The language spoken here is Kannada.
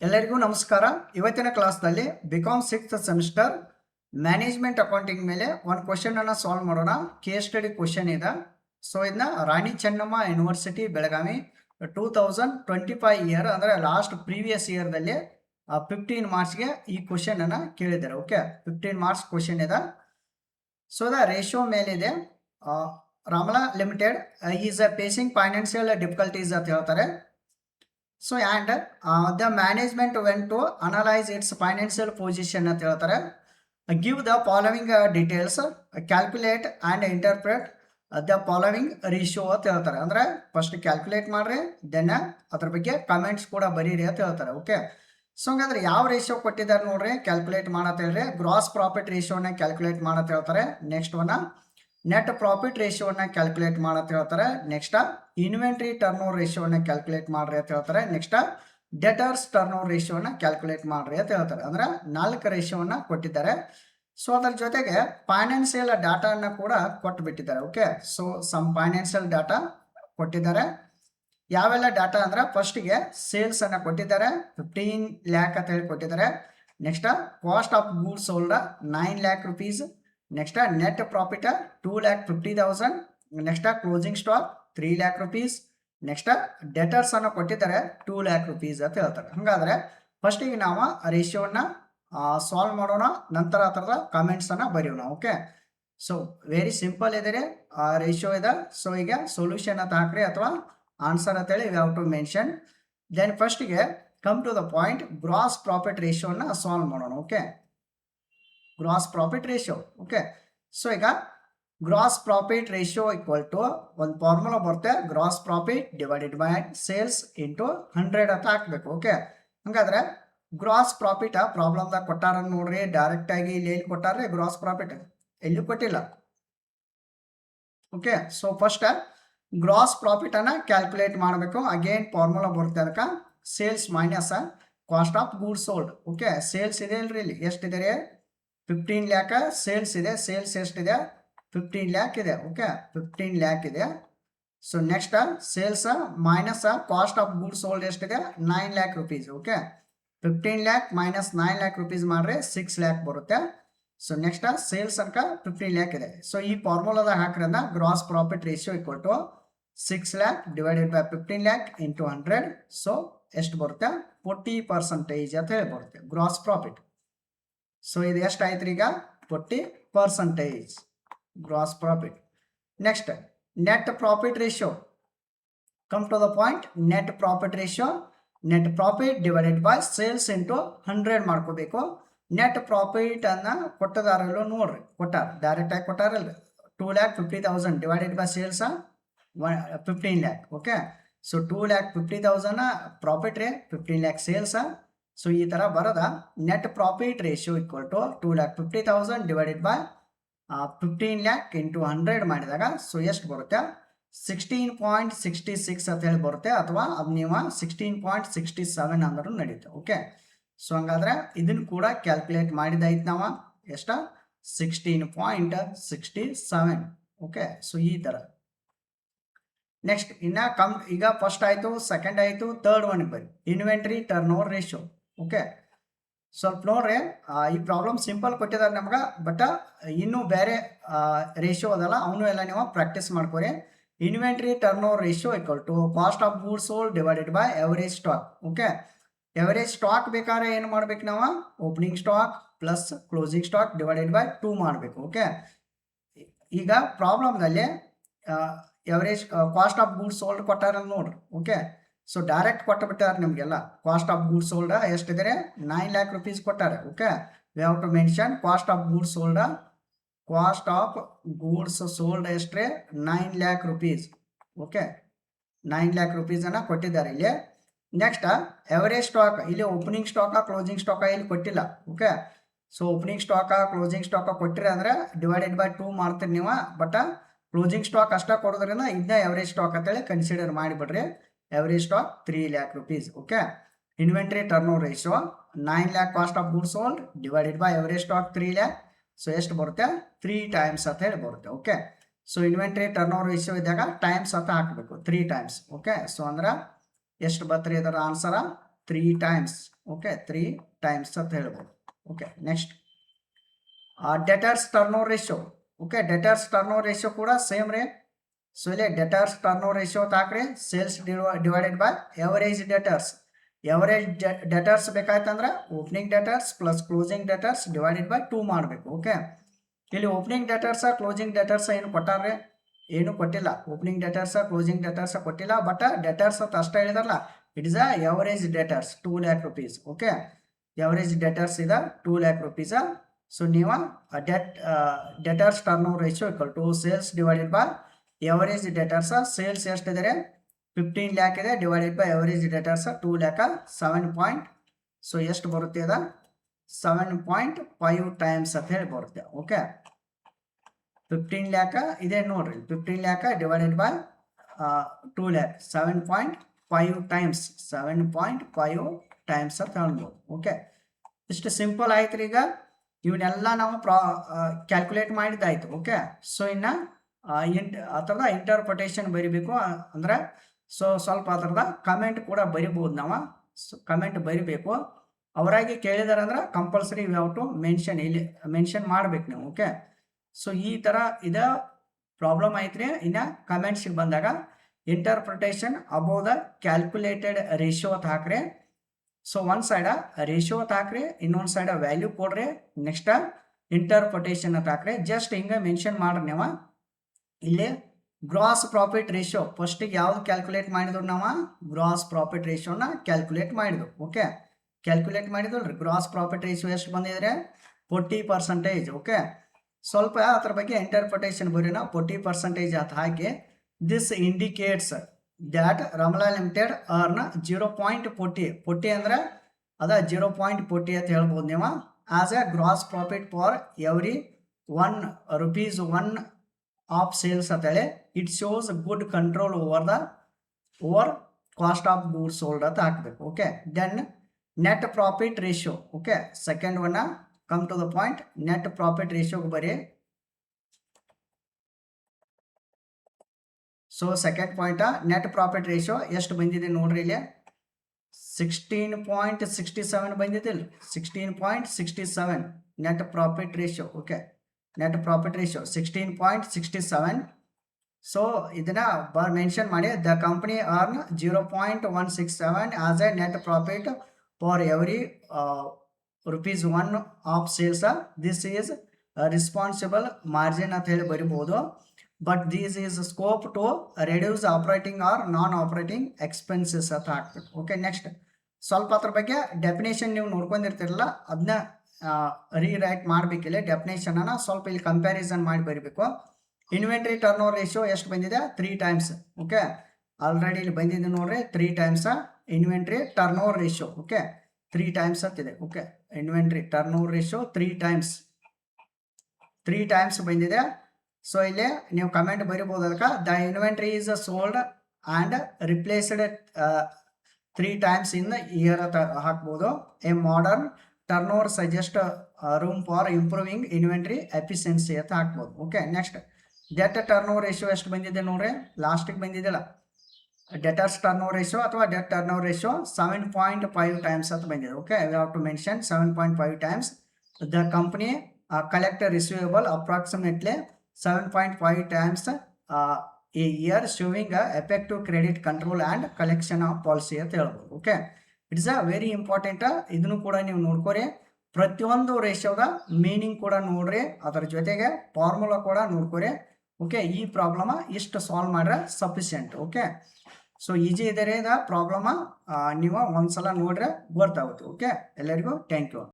ಎಲ್ಲರಿಗೂ ನಮಸ್ಕಾರ. ಇವತ್ತಿನ ಕ್ಲಾಸ್ನಲ್ಲಿ BCom 6th semester management accounting ಮೇಲೆ ಒಂದು ಕ್ವಶನ್ ಅನ್ನು ಸಾಲ್ವ್ ಮಾಡೋಣ. ಕೇಸ್ ಸ್ಟಡಿ ಕ್ವಶನ್ ಇದೆ. ಸೊ ಇದನ್ನ ರಾಣಿ ಚೆನ್ನಮ್ಮ ಯೂನಿವರ್ಸಿಟಿ ಬೆಳಗಾವಿ 2025 ಇಯರ್ ಅಂದರೆ ಲಾಸ್ಟ್ ಪ್ರೀವಿಯಸ್ ಇಯರ್ದಲ್ಲಿ 15 ಮಾರ್ಚ್ಗೆ ಈ ಕ್ವಶನ್ ಅನ್ನು ಕೇಳಿದ್ದಾರೆ. ಓಕೆ, 15 ಮಾರ್ಕ್ಸ್ ಕ್ವಶನ್ ಇದೆ. ಸೊ ದ ರೇಷಿಯೋ ಮೇಲಿದೆ. Ramala limited is facing financial difficulties ಅಂತ ಹೇಳ್ತಾರೆ. So and the management went to analyze its financial position ಅಂತ ಹೇಳ್ತಾರೆ. Give the following details, calculate and interpret the following ratio ಅಂತ ಹೇಳ್ತಾರೆ. ಅಂದ್ರೆ ಫಸ್ಟ್ ಕ್ಯಾಲ್ಕುಲೇಟ್ ಮಾಡ್ರಿ, ದೆನ್ ಅದ್ರ ಬಗ್ಗೆ ಕಮೆಂಟ್ಸ್ ಕೂಡ ಬರೀರಿ ಅಂತ ಹೇಳ್ತಾರೆ. ಓಕೆ, ಸೊ ಹಂಗಂದ್ರೆ ಯಾವ ರೇಷಿಯೋ ಕೊಟ್ಟಿದ್ದಾರೆ ನೋಡ್ರಿ, ಕ್ಯಾಲ್ಕುಲೇಟ್ ಮಾಡತ್ತ ಹೇಳ್ರಿ. ಗ್ರಾಸ್ ಪ್ರಾಫಿಟ್ ರೇಷಿಯೋನ ಕ್ಯಾಲ್ಕುಲೇಟ್ ಮಾಡತ್ತ ಹೇಳ್ತಾರೆ. ನೆಕ್ಸ್ಟ್ ಒನ್ ನೆಟ್ ಪ್ರಾಫಿಟ್ ರೇಷಿಯೋನ ಕ್ಯಾಲ್ಕುಲೇಟ್ ಮಾಡತ್ತ ಹೇಳ್ತಾರೆ. ನೆಕ್ಸ್ಟ್ ಇನ್ವೆಂಟ್ರಿ ಟರ್ನ್ ಓವರ್ ರೇಷಿಯೋನ ಕ್ಯಾಲ್ಕುಲೇಟ್ ಮಾಡ್ರಿ ಅಂತ ಹೇಳ್ತಾರೆ. ನೆಕ್ಸ್ಟ್ ಡೆಟರ್ಸ್ ಟರ್ನ್ ಓವರ್ ರೇಷಿಯೋನ ಕ್ಯಾಲ್ಕುಲೇಟ್ ಮಾಡ್ರಿ ಅಂತ ಹೇಳ್ತಾರೆ. ಅಂದ್ರೆ 4 ರೇಷಿಯೋನ ಕೊಟ್ಟಿದ್ದಾರೆ. ಸೊ ಅದರ ಜೊತೆಗೆ ಫೈನಾನ್ಷಿಯಲ್ ಡಾಟಾನ ಕೂಡ ಕೊಟ್ಟುಬಿಟ್ಟಿದ್ದಾರೆ. Okay, so some financial data ಕೊಟ್ಟಿದ್ದಾರೆ. ಯಾವೆಲ್ಲ ಡಾಟಾ ಅಂದ್ರೆ ಫಸ್ಟ್ಗೆ ಸೇಲ್ಸ್ ಅನ್ನ ಕೊಟ್ಟಿದ್ದಾರೆ, 15 ಲ್ಯಾಕ್ ಅಂತ ಹೇಳಿ ಕೊಟ್ಟಿದ್ದಾರೆ. Next cost of goods sold 9 lakh rupees. Next net profit 2,50,000. Next closing stock 3 lakh rupees. Next debtors ಅನ್ನು ಕೊಟ್ಟಿದ್ದಾರೆ 2 ಲ್ಯಾಕ್ ರುಪೀಸ್ ಅಂತ ಹೇಳ್ತಾರೆ. ಹಾಗಾದ್ರೆ ಫಸ್ಟಿಗೆ ನಾವು ರೇಷಿಯೋನ ಸಾಲ್ವ್ ಮಾಡೋಣ, ನಂತರ ಆ ಥರದ ಕಾಮೆಂಟ್ಸ್ ಅನ್ನ ಬರೆಯೋಣ. ಓಕೆ, ಸೊ ವೆರಿ ಸಿಂಪಲ್ ಇದೆ, ರೇಷಿಯೋ ಇದೆ. ಸೊ ಈಗ ಸೊಲ್ಯೂಷನ್ ಅಂತ ಹಾಕ್ರಿ ಅಥವಾ ಆನ್ಸರ್ ಅಂತೇಳಿ we have to mention. Then ಫಸ್ಟಿಗೆ come to the point, gross profit ರೇಷಿಯೋನ ಸಾಲ್ವ್ ಮಾಡೋಣ. Okay, gross profit ratio. Okay, so ಈಗ gross profit ratio equal to ಒಂದು ಫಾರ್ಮುಲಾ ಬರುತ್ತೆ, gross profit divided by sales into 100 ಅಂತ ಹಾಕ್ಬೇಕು. ಓಕೆ, ಹಂಗಾದ್ರೆ ಗ್ರಾಸ್ ಪ್ರಾಫಿಟ್ ಪ್ರಾಬ್ಲಮ್ದಾಗ ಕೊಟ್ಟಾರ ನೋಡ್ರಿ, ಡೈರೆಕ್ಟ್ ಆಗಿ ಇಲ್ಲಿ ಎಲ್ಲಿ ಕೊಟ್ಟಾರ್ರಿ ಗ್ರಾಸ್ ಪ್ರಾಫಿಟ್, ಎಲ್ಲೂ ಕೊಟ್ಟಿಲ್ಲ. Okay, so first gross profit ಅನ್ನ ಕ್ಯಾಲ್ಕುಲೇಟ್ ಮಾಡಬೇಕು. ಅಗೇನ್ ಫಾರ್ಮುಲಾ ಬರುತ್ತೆ, ಅದಕ್ಕೆ sales minus cost of goods sold. Okay, sales ಇದೆ ಅಲ್ರಿ, ಇಲ್ಲಿ ಎಷ್ಟಿದೆ ರೀ 15 ಲ್ಯಾಕ್ ಸೇಲ್ಸ್ ಇದೆ. ಸೇಲ್ಸ್ ಎಷ್ಟಿದೆ 15 ಲ್ಯಾಕ್ ಇದೆ. ಓಕೆ, 15 ಲ್ಯಾಕ್ ಇದೆ. So next sales minus cost of goods sold ಎಷ್ಟಿದೆ 9 lakh rupees. Okay, 15 lakh minus 9 lakh rupees ಮಾಡ್ರೆ 6 ಲ್ಯಾಕ್ ಬರುತ್ತೆ. ಸೊ ನೆಕ್ಸ್ಟ್ ಸೇಲ್ಸ್ ಅನ್ಕ 15 ಲ್ಯಾಕ್ ಇದೆ. ಸೊ ಈ ಫಾರ್ಮುಲಾದಾಗ ಹಾಕ್ರಿಂದ gross profit ratio equal to 6 lakh divided by 15 lakh into 100. So ಎಷ್ಟು ಬರುತ್ತೆ 40% ಅಂತ ಹೇಳಿ ಬರುತ್ತೆ ಗ್ರಾಸ್ ಪ್ರಾಫಿಟ್. ಸೊ ಇದು ಎಷ್ಟು ಆಯ್ತು ಈಗ 40% gross profit. Next net profit ratio, come to the point. Net profit ratio, net profit divided by sales into 100 ಮಾಡ್ಕೋಬೇಕು. ನೆಟ್ ಪ್ರಾಫಿಟ್ ಅನ್ನ ಕೊಟ್ಟದಾರಲ್ಲೂ ನೋಡ್ರಿ, ಕೊಟ್ಟಾರ ಡೈರೆಕ್ಟ್ ಆಗಿ ಕೊಟ್ಟಾರಲ್ಲ, 2,50,000 divided by sales 15 lakh. Okay, so 2,50,000 profit ರೇ, 15 ಲ್ಯಾಕ್ ಸೇಲ್ಸ್. ಸೊ ಈ ತರ ಬರದ net profit ratio equal to 2,50,000 divided by 15 lakh into 100 ಮಾಡಿದಾಗ ಸೊ ಎಷ್ಟು ಬರುತ್ತೆ 16.66 ಅಂತ ಹೇಳಿ ಬರುತ್ತೆ, ಅಥವಾ ಅದು ನೀವು 16.67 ಅಂದ್ರೂ ನಡೀತೆ. ಓಕೆ, ಸೊ ಹಂಗಾದ್ರೆ ಇದನ್ನು ಕೂಡ ಕ್ಯಾಲ್ಕುಲೇಟ್ ಮಾಡಿದಾಯ್ತು ನಾವು, ಎಷ್ಟ 16.67. ಓಕೆ, ಸೊ ಈ ತರ. ನೆಕ್ಸ್ಟ್ ಇನ್ನ ಈಗ ಫಸ್ಟ್ ಆಯ್ತು, ಸೆಕೆಂಡ್ ಆಯ್ತು, ಥರ್ಡ್ ಒನ್ ಬರಿ inventory turn over ratio. Okay, ಸ್ವಲ್ಪ ನೋಡ್ರಿ, ಈ ಪ್ರಾಬ್ಲಮ್ ಸಿಂಪಲ್ ಕೊಟ್ಟಿದ್ದಾರೆ ನಮ್ಗೆ, ಬಟ್ ಇನ್ನೂ ಬೇರೆ ರೇಷಿಯೋ ಅದಲ್ಲ, ಅವನು ಎಲ್ಲ ನೀವು ಪ್ರಾಕ್ಟೀಸ್ ಮಾಡ್ಕೊರಿ. Inventory turn over ratio equal to cost of goods sold divided by average stock. Okay, average stock ಬೇಕಾದ್ರೆ ಏನು ಮಾಡ್ಬೇಕು ನಾವು, opening stock plus closing stock divided by 2 ಮಾಡಬೇಕು. ಓಕೆ, ಈಗ ಪ್ರಾಬ್ಲಮ್ನಲ್ಲಿ average cost of goods sold ಕೊಟ್ಟಾರ ನೋಡ್ರಿ. ಓಕೆ, ಸೊ ಡೈರೆಕ್ಟ್ ಕೊಟ್ಟು ಬಿಟ್ಟಾರೆ ನಿಮಗೆಲ್ಲ. ಕಾಸ್ಟ್ ಆಫ್ ಗೂಡ್ಸ್ ಸೋಲ್ಡ್ ಎಷ್ಟಿದೆ 9 ಲ್ಯಾಕ್ ರುಪೀಸ್ ಕೊಟ್ಟಾರೆ. Okay, we have to mention cost of goods sold. Cost of goods sold ಎಷ್ಟ್ರೆ 9 lakh rupees. Okay, 9 lakh rupees ಅನ್ನ ಕೊಟ್ಟಿದ್ದಾರೆ ಇಲ್ಲಿ. ನೆಕ್ಸ್ಟ್ ಎವರೇಜ್ ಸ್ಟಾಕ್, ಇಲ್ಲಿ ಓಪನಿಂಗ್ ಸ್ಟಾಕ್ ಕ್ಲೋಸಿಂಗ್ ಸ್ಟಾಕ್ ಇಲ್ಲಿ ಕೊಟ್ಟಿಲ್ಲ. Okay, so opening stock closing stock ಕೊಟ್ಟಿರಿ ಅಂದ್ರೆ ಡಿವೈಡೆಡ್ ಬೈ 2 ಮಾಡ್ತೀರಿ ನೀವು, ಬಟ್ ಕ್ಲೋಸಿಂಗ್ ಸ್ಟಾಕ್ ಅಷ್ಟ ಕೊಡೋದ್ರಿಂದ ಇದನ್ನ ಎವರೇಜ್ ಸ್ಟಾಕ್ ಅಂತೇಳಿ ಕನ್ಸಿಡರ್ ಮಾಡಿಬಿಡ್ರಿ. Average stock 3 lakh rupees. Okay, inventory turn over ratio 9 lakh cost of goods sold divided by average stock 3 lakh. So ಎಷ್ಟು ಬರುತ್ತೆ 3 ಟೈಮ್ಸ್ ಅಂತ ಹೇಳಿ ಬರುತ್ತೆ. Okay, so inventory turn over ratio ಇದ್ದಾಗ ಟೈಮ್ಸ್ ಅಂತ ಹಾಕಬೇಕು 3 ಟೈಮ್ಸ್. ಓಕೆ, ಸೊ ಅಂದ್ರೆ ಎಷ್ಟು ಬರ್ತರಿ ಇದರ ಆನ್ಸರ್ 3 ಟೈಮ್ಸ್. ಓಕೆ, 3 ಟೈಮ್ಸ್ ಅಂತ ಹೇಳ್ಬೋದು. Okay, next debtors turnover ratio. Okay, debtors turnover ratio ಕೂಡ ಸೇಮ್ ರೀ. ಸೊ ಇಲ್ಲಿ ಡೆಟರ್ಸ್ ಟರ್ನೋವರ್ ರೇಷಿಯೋ ಅಂತ ಹಾಕ್ರಿ, sales divided by average debtors. Average debtors ಬೇಕಾಯ್ತಂದ್ರೆ opening debtors plus closing debtors divided by 2 ಮಾಡಬೇಕು. ಓಕೆ, ಇಲ್ಲಿ ಓಪನಿಂಗ್ ಡೆಟರ್ಸ ಕ್ಲೋಸಿಂಗ್ ಡೆಟರ್ಸ್ ಏನು ಕೊಟ್ಟಾರ್ರಿ? ಏನು ಕೊಟ್ಟಿಲ್ಲ. ಓಪನಿಂಗ್ ಡೆಟರ್ಸ ಕ್ಲೋಸಿಂಗ್ ಡೆಟರ್ಸ ಕೊಟ್ಟಿಲ್ಲ, ಬಟ್ ಡೆಟರ್ಸ್ ಅಂತ ಅಷ್ಟೇ ಹೇಳಿದಾರಲ್ಲ, it is a average debtors 2 lakh rupees. Okay, average debtors ಇದೆ 2 lakh rupees. ಸೊ ನೀವು debtors turnover ratio equal to sales divided by average debtors. Sales ಎಷ್ಟಿದೆ? 15 lakh ಇದೆ, divided by average debtors 2 lakh, 7 point. So ಎಷ್ಟು ಬರುತ್ತೆ? ಅದ 7.5 ಟೈಮ್ಸ್ ಅಂತ ಹೇಳಿ ಬರುತ್ತೆ. ಓಕೆ, 15 lakh ಇದೆ ನೋಡ್ರಿ, 15 lakh divided by 2 lakh, 7.5 times, 7.5 times ಅಂತ ಹೇಳ್ಬೋದು. ಓಕೆ, ಇಷ್ಟು ಸಿಂಪಲ್ ಆಯ್ತು. ಈಗ ಇವನ್ನೆಲ್ಲ ನಾವು ಕ್ಯಾಲ್ಕುಲೇಟ್ ಮಾಡಿದ್ದಾಯ್ತು. ಓಕೆ, ಸೊ ಇನ್ನು ಅದರದ ಇಂಟರ್ಪ್ರಿಟೇಷನ್ ಬರಿಬೇಕು ಅಂದ್ರೆ ಸೊ ಸ್ವಲ್ಪ ಅದರದ ಕಮೆಂಟ್ ಕೂಡ ಬರಿಬೋದು. ನಾವು ಕಮೆಂಟ್ ಬರಿಬೇಕು. ಅವರಾಗಿ ಕೇಳಿದಾರೆ ಅಂದ್ರೆ compulsory we have to mention, ಇಲ್ಲಿ ಮೆನ್ಷನ್ ಮಾಡ್ಬೇಕು ನೀವು. ಓಕೆ, ಸೊ ಈ ಥರ ಇದ ಪ್ರಾಬ್ಲಮ್ ಐತ್ರಿ. ಇನ್ನು ಕಮೆಂಟ್ಸಿಗೆ ಬಂದಾಗ interpretation above the calculated ratio ಅಂತ ಹಾಕ್ರಿ. ಸೊ ಒಂದು ಸೈಡ ರೇಷಿಯೋ ಅಂತ ಹಾಕ್ರಿ, ಇನ್ನೊಂದು ಸೈಡ ವ್ಯಾಲ್ಯೂ ಕೊಡ್ರಿ, ನೆಕ್ಸ್ಟ್ ಇಂಟರ್ಪ್ರಿಟೇಷನ್ ಅಂತ ಹಾಕ್ರಿ. ಜಸ್ಟ್ ಹಿಂಗೆ ಮೆನ್ಷನ್ ಮಾಡ್ರಿ ನೀವು. ಇಲ್ಲಿ ಗ್ರಾಸ್ ಪ್ರಾಫಿಟ್ ರೇಷಿಯೋ ಫಸ್ಟಿಗೆ ಯಾವ್ದು ಕ್ಯಾಲ್ಕುಲೇಟ್ ಮಾಡಿದ್ರು? ನಾವು ಗ್ರಾಸ್ ಪ್ರಾಫಿಟ್ ರೇಷಿಯೋನ ಕ್ಯಾಲ್ಕುಲೇಟ್ ಮಾಡಿದ್ವು. ಓಕೆ, ಕ್ಯಾಲ್ಕುಲೇಟ್ ಮಾಡಿದ್ವಲ್ರಿ. ಗ್ರಾಸ್ ಪ್ರಾಫಿಟ್ ರೇಷಿಯೋ ಎಷ್ಟು ಬಂದಿದ್ರೆ 40%. ಓಕೆ, ಸ್ವಲ್ಪ ಅದ್ರ ಬಗ್ಗೆ ಇಂಟರ್ಪ್ರಿಟೇಷನ್ ಬರೀನ 40% ಅಂತ ಹಾಕಿ, this indicates that Ramala limited earn 0.40 ಅಂದ್ರೆ ಅದ 0.40 ಅಂತ ಹೇಳ್ಬೋದು ನೀವು. As a gross profit for every ₹1 of sales ಅಂತೇಳಿ it shows good control over cost of goods sold ಅಂತ ಹಾಕ್ಬೇಕು. Okay, then net profit ratio. Okay, second one come to the point. Net profit ರೇಷಿಯೋಗೆ ಬರೀ. So second point, net profit ratio ಎಷ್ಟು ಬಂದಿದೆ ನೋಡ್ರಿ. ಇಲ್ಲಿ 16.67 ಬಂದಿದೆ. 16.67 net profit ratio. Okay, net profit ratio 16.67. So ಇದನ್ನ ಮೆನ್ಷನ್ ಮಾಡಿ, the company earn 0.167 as a net profit for every ₹1 of sales. This is responsible margin ಅಂತ ಹೇಳಿ ಬರಿಬೋದು. But this is scope to reduce operating or non operating expenses ಅಂತ ಹಾಕ್ಬೇಕು. ಓಕೆ, ನೆಕ್ಸ್ಟ್ ಸ್ವಲ್ಪ ಅದ್ರ ಬಗ್ಗೆ ಡೆಫಿನೇಷನ್ ನೀವು ನೋಡ್ಕೊಂಡಿರ್ತಿರಲ್ಲ, ಅದನ್ನ ರೀರೈಟ್ ಮಾಡಬೇಕಿಲ್ಲ. ಡೆಫಿನೇಷನ್ ಅನ್ನ ಸ್ವಲ್ಪ ಇಲ್ಲಿ ಕಂಪ್ಯಾರಿಸನ್ ಮಾಡಿ ಬರೀಬೇಕು. ಇನ್ವೆಂಟ್ರಿ ಟರ್ನ್ ಓವರ್ ರೇಷಿಯೋ ಎಷ್ಟು ಬಂದಿದೆ? 3 ಟೈಮ್ಸ್. ಓಕೆ, ಆಲ್ರೆಡಿ ಇಲ್ಲಿ ಬಂದಿದೆ ನೋಡ್ರಿ, 3 times inventory turn over ratio. Okay, 3 times ಅಂತಿದೆ. Okay, inventory turn over ratio 3 times ಬಂದಿದೆ. ಸೊ ಇಲ್ಲಿ ನೀವು ಕಮೆಂಟ್ ಬರಿಬೋದು ಅದಕ್ಕೆ, the inventory is sold and replaced 3 times in year ಅಂತ ಹಾಕ್ಬೋದು. A modern turn over suggest room for improving inventory efficiency ಅಂತ ಹಾಕ್ಬೋದು. Okay, next debt turn over ratio ಎಷ್ಟು ಬಂದಿದೆ ನೋಡ್ರಿ, ಲಾಸ್ಟಿಗೆ ಬಂದಿದೆಲ್ಲ. ಡೆಟರ್ಸ್ ಟರ್ನ್ ಓವರ್ ರೇಷಿಯೋ ಅಥವಾ debt turn over ratio 7.5 times ಅಂತ ಬಂದಿದೆ. Okay, we have to mention 7.5 times. The company collect receivable approximately 7.5 times a year, showing effective credit control and collection of policy ಅಂತ ಹೇಳ್ಬೋದು. Okay, it's a very important. ಇದನ್ನು ಕೂಡ ನೀವು ನೋಡ್ಕೊರಿ. ಪ್ರತಿಯೊಂದು ರೇಷಿಯೋದ ಮೀನಿಂಗ್ ಕೂಡ ನೋಡ್ರಿ, ಅದರ ಜೊತೆಗೆ ಫಾರ್ಮುಲಾ ಕೂಡ ನೋಡ್ಕೊರಿ. ಓಕೆ, ಈ ಪ್ರಾಬ್ಲಮ್ ಇಷ್ಟು ಸಾಲ್ವ್ ಮಾಡ್ರೆ ಸಫಿಷಿಯೆಂಟ್. ಓಕೆ, ಸೊ ಈಜಿ ಇದೆ ಇದ ಪ್ರಾಬ್ಲಮ್, ನೀವು ಒಂದ್ಸಲ ನೋಡ್ರೆ ಗೊತ್ತಾಗುತ್ತೆ. ಓಕೆ, ಎಲ್ಲರಿಗೂ ಥ್ಯಾಂಕ್ ಯು.